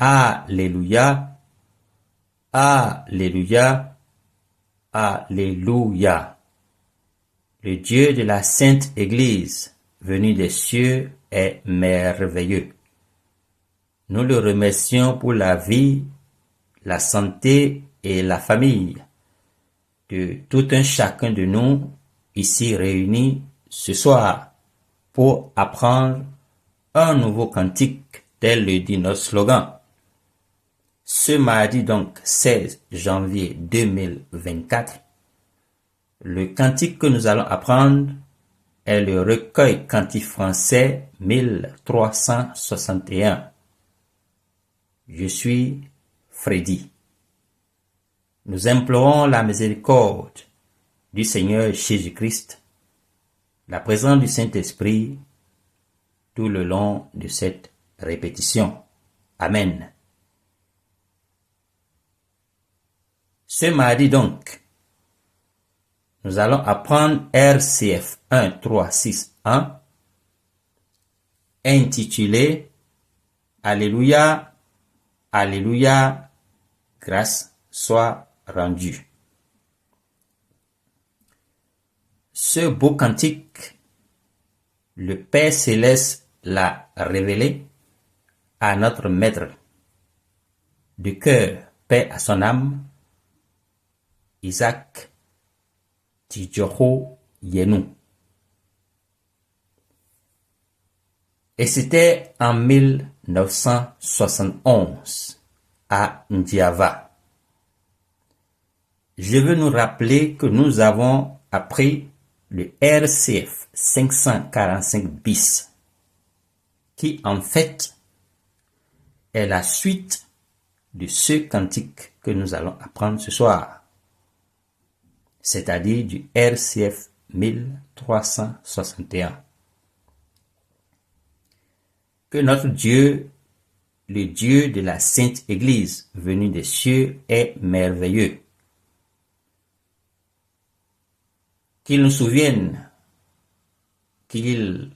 Alléluia, Alléluia, Alléluia. Le Dieu de la Sainte Église, venu des cieux, est merveilleux. Nous le remercions pour la vie, la santé et la famille de tout un chacun de nous ici réunis ce soir pour apprendre un nouveau cantique tel le dit notre slogan. Ce mardi donc 16 janvier 2024, le cantique que nous allons apprendre est le recueil cantique français 1361. Je suis Freddy. Nous implorons la miséricorde du Seigneur Jésus-Christ, la présence du Saint-Esprit tout le long de cette répétition. Amen. Ce mardi donc, nous allons apprendre RCF 1361 intitulé Alléluia, Alléluia, grâce soit rendue. Ce beau cantique, le Père Céleste l'a révélé à notre Maître. De cœur, paix à son âme, Isaac Tidjoro Yenou. Et c'était en 1971 à Ndiava. Je veux nous rappeler que nous avons appris le RCF 545 bis, qui en fait est la suite de ce cantique que nous allons apprendre ce soir, c'est-à-dire du RCF 1361. Que notre Dieu, le Dieu de la Sainte Église venu des cieux, est merveilleux. Qu'il nous souvienne qu'il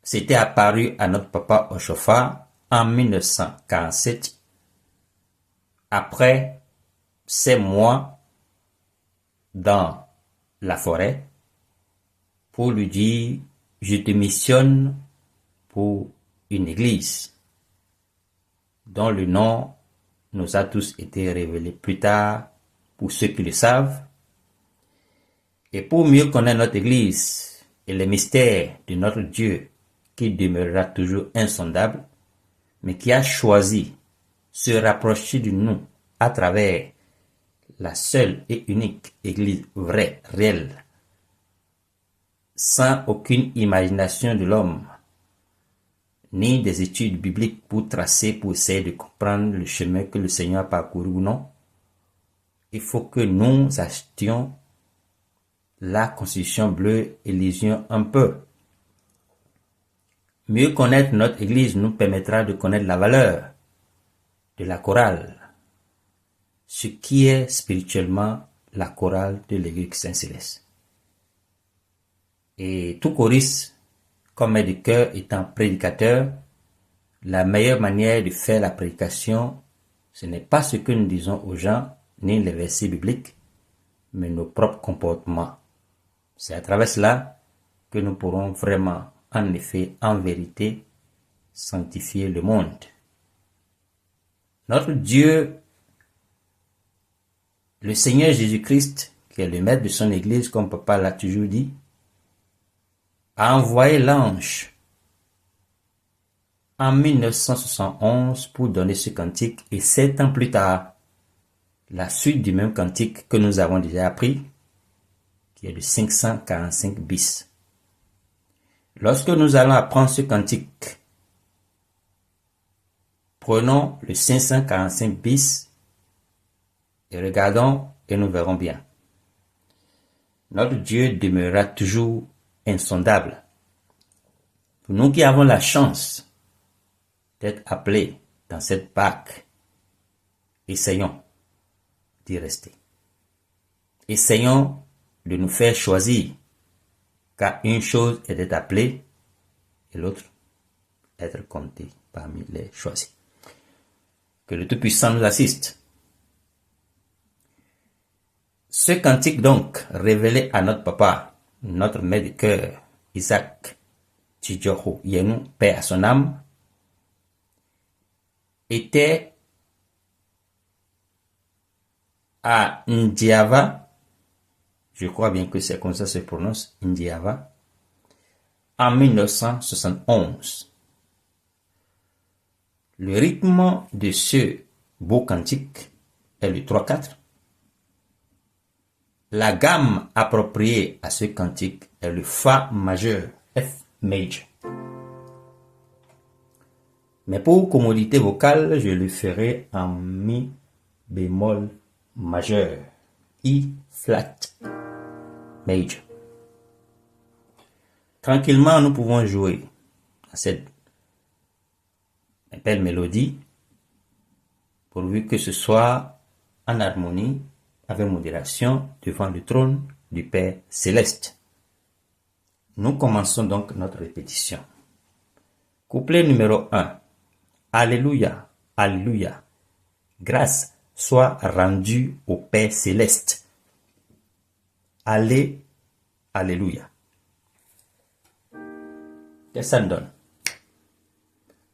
s'était apparu à notre papa Oshofa en 1947, après 6 mois dans la forêt, pour lui dire « Je te missionne pour une église » dont le nom nous a tous été révélé plus tard pour ceux qui le savent. Et pour mieux connaître notre Église et les mystères de notre Dieu qui demeurera toujours insondable, mais qui a choisi se rapprocher de nous à travers la seule et unique Église vraie, réelle, sans aucune imagination de l'homme, ni des études bibliques pour tracer, pour essayer de comprendre le chemin que le Seigneur a parcouru ou non. Il faut que nous achetions la Constitution bleue et lisions un peu. Mieux connaître notre Église nous permettra de connaître la valeur de la chorale, ce qui est spirituellement la chorale de l'Église Saint-Céleste. Et tout choriste, comme aide de cœur étant prédicateur, la meilleure manière de faire la prédication, ce n'est pas ce que nous disons aux gens, ni les versets bibliques, mais nos propres comportements. C'est à travers cela que nous pourrons vraiment, en effet, en vérité, sanctifier le monde. Notre Dieu, le Seigneur Jésus-Christ, qui est le maître de son Église, comme papa l'a toujours dit, a envoyé l'ange en 1971 pour donner ce cantique, et 7 ans plus tard, la suite du même cantique que nous avons déjà appris, qui est le 545 bis. Lorsque nous allons apprendre ce cantique, prenons le 545 bis et regardons et nous verrons bien. Notre Dieu demeurera toujours insondable. Pour nous qui avons la chance d'être appelés dans cette Pâque, essayons d'y rester. Essayons de nous faire choisir, car une chose est d'être appelé et l'autre être comptés parmi les choisis. Que le Tout-Puissant nous assiste. Ce cantique donc, révélé à notre papa, notre maître de cœur, Isaac Tchidjoho Yenou, paix à son âme, était à Ndiava, je crois bien que c'est comme ça se prononce, Ndiava, en 1971. Le rythme de ce beau cantique est le 3/4. La gamme appropriée à ce cantique est le Fa majeur, F major. Mais pour commodité vocale, je le ferai en Mi bémol majeur, I flat major. Tranquillement, nous pouvons jouer à cette belle mélodie, pourvu que ce soit en harmonie, avec modération, devant le trône du Père Céleste. Nous commençons donc notre répétition. Couplet numéro 1. Alléluia, Alléluia. Grâce soit rendue au Père Céleste. Allez, Alléluia. Qu'est-ce que ça nous donne?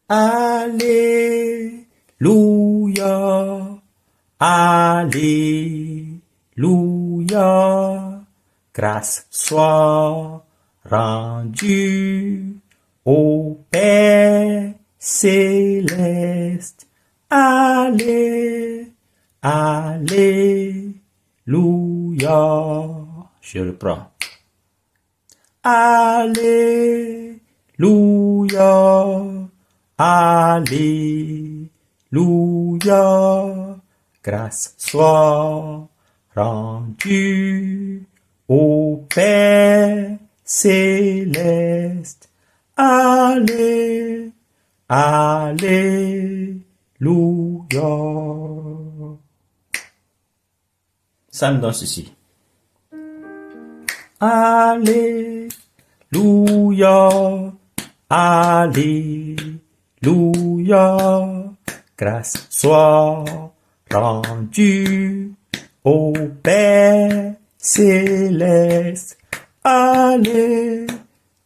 Alléluia, Alléluia. Grâce soit rendue au Père Céleste. Allez, Alléluia. Je reprends. Alléluia, Alléluia. Grâce soit rendue au Père Céleste. Allez, Alléluia. Ça me donne ceci. Alléluia, Alléluia. Grâce soit rendue au Père Céleste. Allez,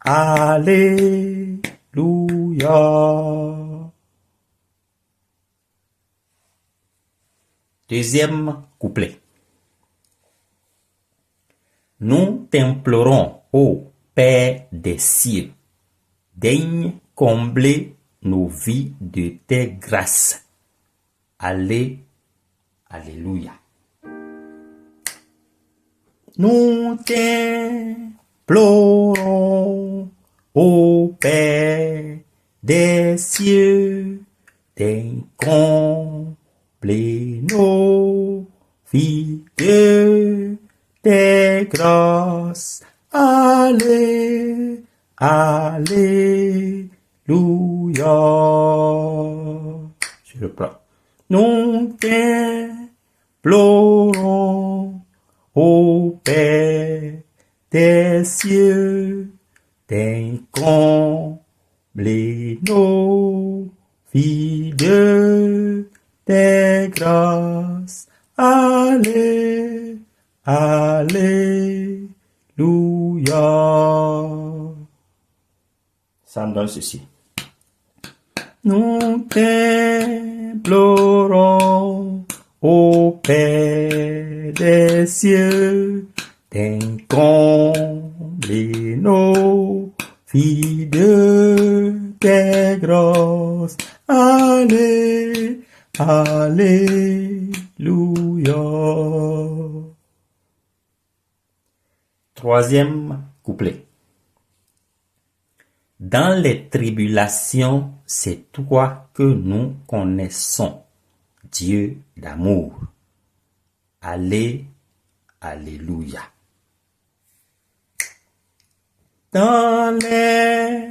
Alléluia. Deuxième couplet. Nous t'implorons, ô Père des cieux, daigne combler nos vies de tes grâces. Allez, Alléluia. Nous t'implorons, ô Père des cieux, daigne combler nos vies de tes grâces. Allez, Alléluia. Je reprends. Nous t'implorons, ô Père des cieux, daigne combler nos vies de tes grâces. Allez, Alléluia. Ça me donne ceci. Nous t'implorons, ô Père des cieux, daigne combler nos vies de tes grâces. Allez, Alléluia. Troisième couplet. Dans les tribulations, c'est toi que nous connaissons, Dieu d'amour. Allez, Alléluia. Dans les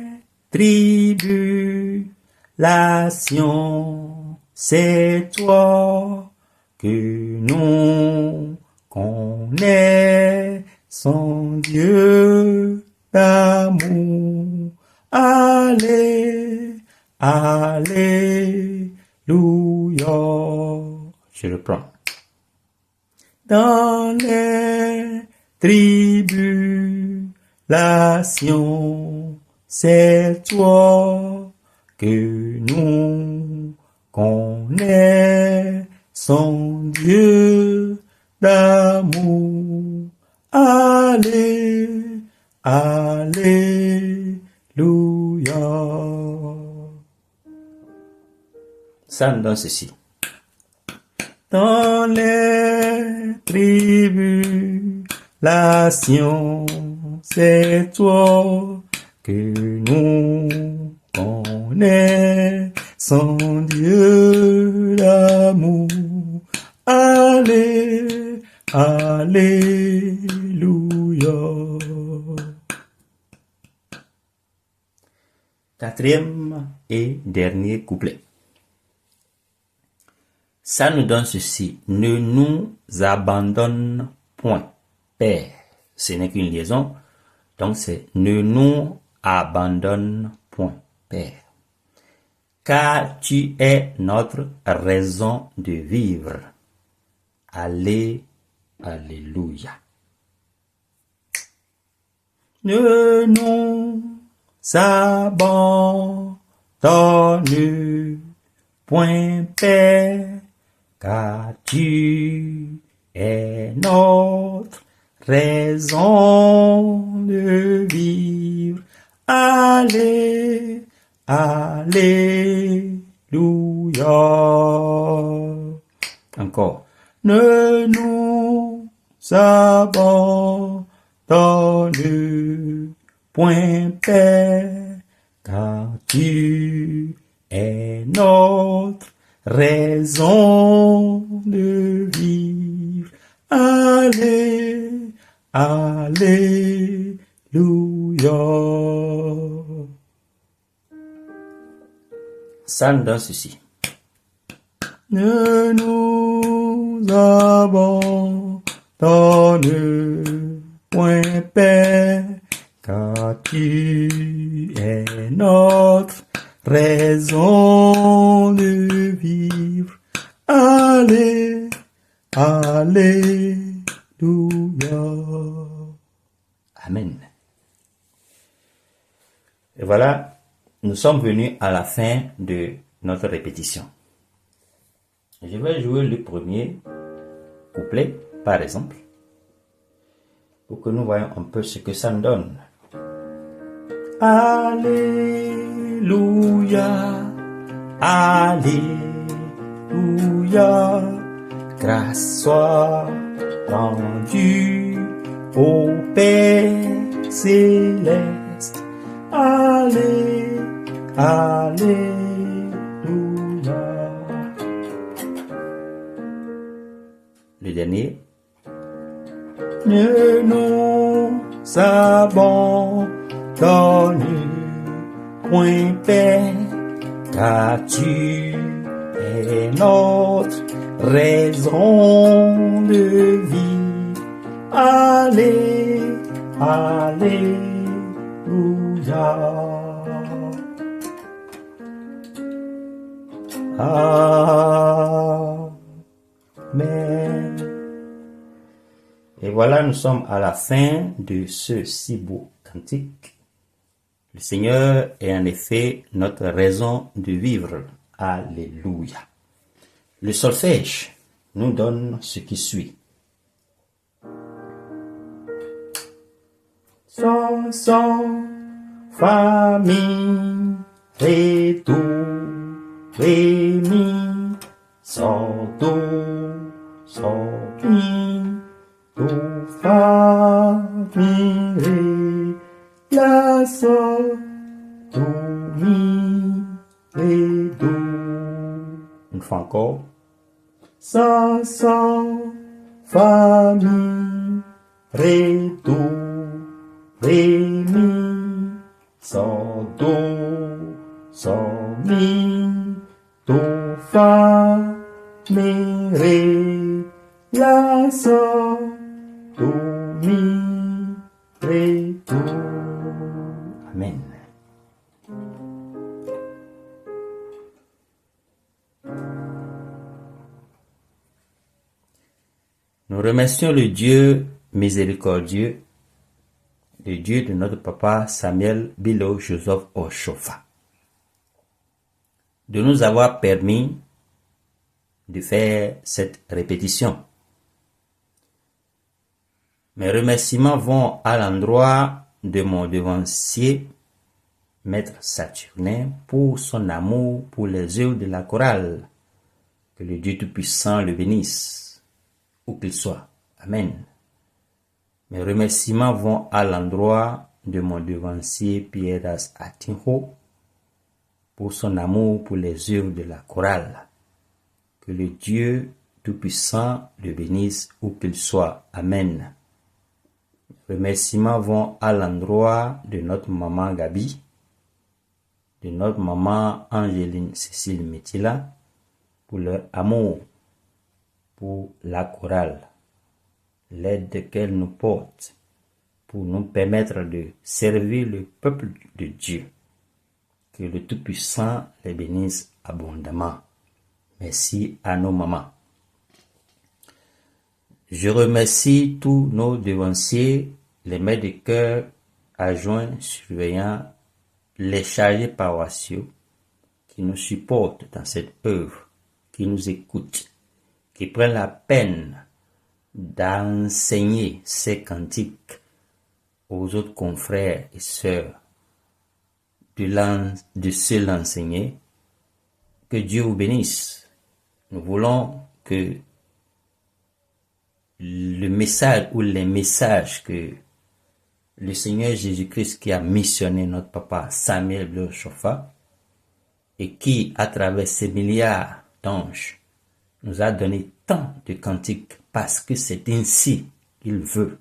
tribulations, c'est toi que nous connaissons, Dieu d'amour. Allez, Alléluia. Je reprends. Dans les tribulations, c'est toi que nous connaissons, Dieu d'amour. Alléluia. Ça nous donne ceci. Dans les tribulations, c'est toi que nous connaissons, Dieu d'amour. Alléluia. Quatrième et dernier couplet. Ça nous donne ceci. Ne nous abandonne point, Père. Ce n'est qu'une liaison. Donc c'est ne nous abandonne point, Père. Car tu es notre raison de vivre. Alléluia. Ne nous abandonne point, Père, car tu es notre raison de vivre. Alléluia. Encore. Ne nous abandonne point, Père, car tu es notre raison de vivre. Alléluia. Ça nous donne ceci. Ne nous abandonne point, Père, car tu es notre raison de vivre. Alléluia. Amen. Et voilà, nous sommes venus à la fin de notre répétition. Je vais jouer le premier couplet, par exemple, pour que nous voyons un peu ce que ça nous donne. Alléluia, Alléluia, grâce soit rendue au Père céleste. Alléluia. Le dernier. Ne nous abandonne point, Père, car tu es notre raison de vie. Alléluia. Amen. Et voilà, nous sommes à la fin de ce si beau cantique. Le Seigneur est en effet notre raison de vivre. Alléluia. Le solfège nous donne ce qui suit. Son, fa, mi, ré, do, ré, mi, sol, do, mi, do, fa, mi, ré, la, sol, do, mi, ré, do. Une fois encore. Sol, fa, mi, ré, do, ré, mi, sol, do, mi, do, fa, mi, ré, la, sol, do, mi, ré, do. Amen. Nous remercions le Dieu miséricordieux, le Dieu de notre papa Samuel Bilo Joseph Oshofa, de nous avoir permis de faire cette répétition. Mes remerciements vont à l'endroit de mon devancier, Maître Saturnin, pour son amour pour les œuvres de la chorale. Que le Dieu Tout-Puissant le bénisse, où qu'il soit. Amen. Mes remerciements vont à l'endroit de mon devancier Pierras Atinho, pour son amour pour les œuvres de la chorale. Que le Dieu Tout-Puissant le bénisse, où qu'il soit. Amen. Remerciements vont à l'endroit de notre maman Gabi, de notre maman Angéline Cécile Métila, pour leur amour pour la chorale, l'aide qu'elle nous porte pour nous permettre de servir le peuple de Dieu. Que le Tout-Puissant les bénisse abondamment. Merci à nos mamans. Je remercie tous nos devanciers, les maîtres de chœur, adjoints, surveillants, les chargés paroissiaux qui nous supportent dans cette œuvre, qui nous écoutent, qui prennent la peine d'enseigner ces cantiques aux autres confrères et sœurs, de se l'enseigner. Que Dieu vous bénisse. Nous voulons que le message ou les messages que le Seigneur Jésus-Christ qui a missionné notre papa Samuel Bilo Oshofa et qui, à travers ces milliards d'anges, nous a donné tant de cantiques parce que c'est ainsi qu'il veut,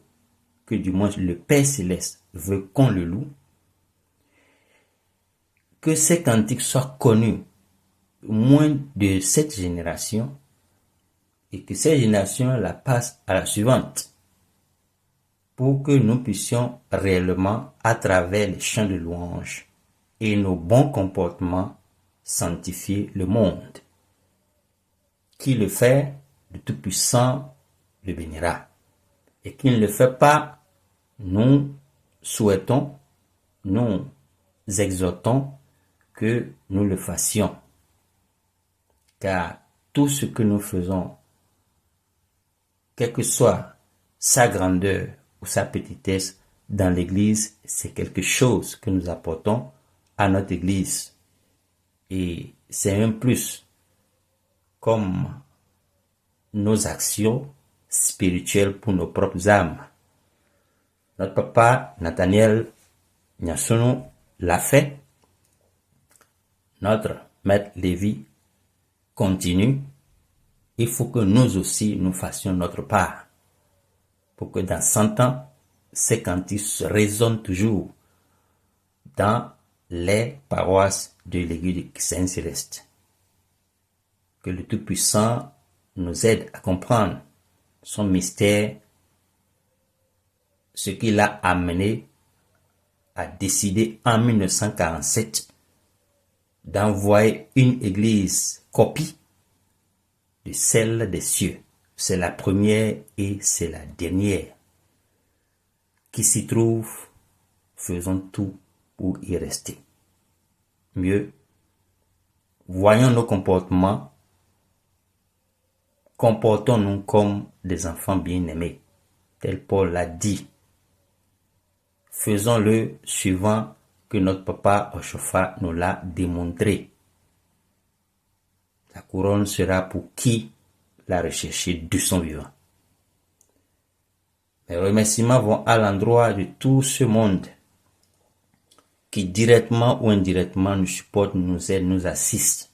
que du moins le Père Céleste veut qu'on le loue, que ces cantiques soient connus au moins de cette génération et que cette génération la passe à la suivante pour que nous puissions réellement, à travers les chants de louange et nos bons comportements, sanctifier le monde. Qui le fait, le Tout-Puissant le bénira. Et qui ne le fait pas, nous souhaitons, nous exhortons que nous le fassions. Car tout ce que nous faisons, quelle que soit sa grandeur ou sa petitesse dans l'Église, c'est quelque chose que nous apportons à notre Église. Et c'est un plus, comme nos actions spirituelles pour nos propres âmes. Notre papa Nathaniel Nyasono l'a fait. Notre maître Lévi continue. Il faut que nous aussi nous fassions notre part pour que dans 100 ans, ces cantiques résonnent toujours dans les paroisses de l'Église du Saint-Céleste. Que le Tout-Puissant nous aide à comprendre son mystère, ce qui l'a amené à décider en 1947 d'envoyer une église copie de celle des cieux. C'est la première et c'est la dernière. Qui s'y trouve, faisons tout pour y rester. Mieux, voyons nos comportements, comportons-nous comme des enfants bien-aimés, tel Paul l'a dit. Faisons-le suivant que notre papa Oshofa nous l'a démontré. La couronne sera pour qui l'a recherché de son vivant. Mes remerciements vont à l'endroit de tout ce monde qui directement ou indirectement nous supporte, nous aide, nous assiste.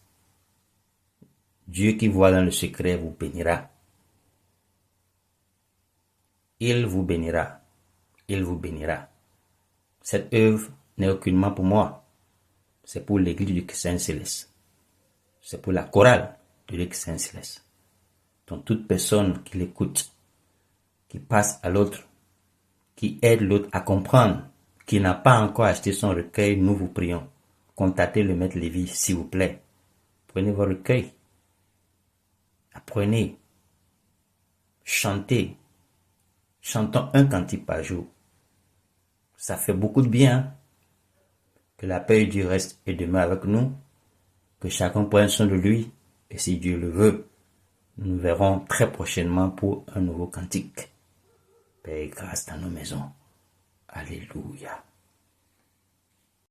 Dieu qui voit dans le secret vous bénira. Il vous bénira. Il vous bénira. Cette œuvre n'est aucunement pour moi. C'est pour l'Église du Saint-Céleste. C'est pour la chorale de l'Église Saint-Céleste. Donc toute personne qui l'écoute, qui passe à l'autre, qui aide l'autre à comprendre, qui n'a pas encore acheté son recueil, nous vous prions. Contactez le maître Lévi, s'il vous plaît. Prenez vos recueils. Apprenez. chanter. Chantons un cantique par jour. Ça fait beaucoup de bien. Que la paix du reste est demain avec nous. Que chacun prenne soin de lui. Et si Dieu le veut, nous verrons très prochainement pour un nouveau cantique. Paix et grâce dans nos maisons. Alléluia.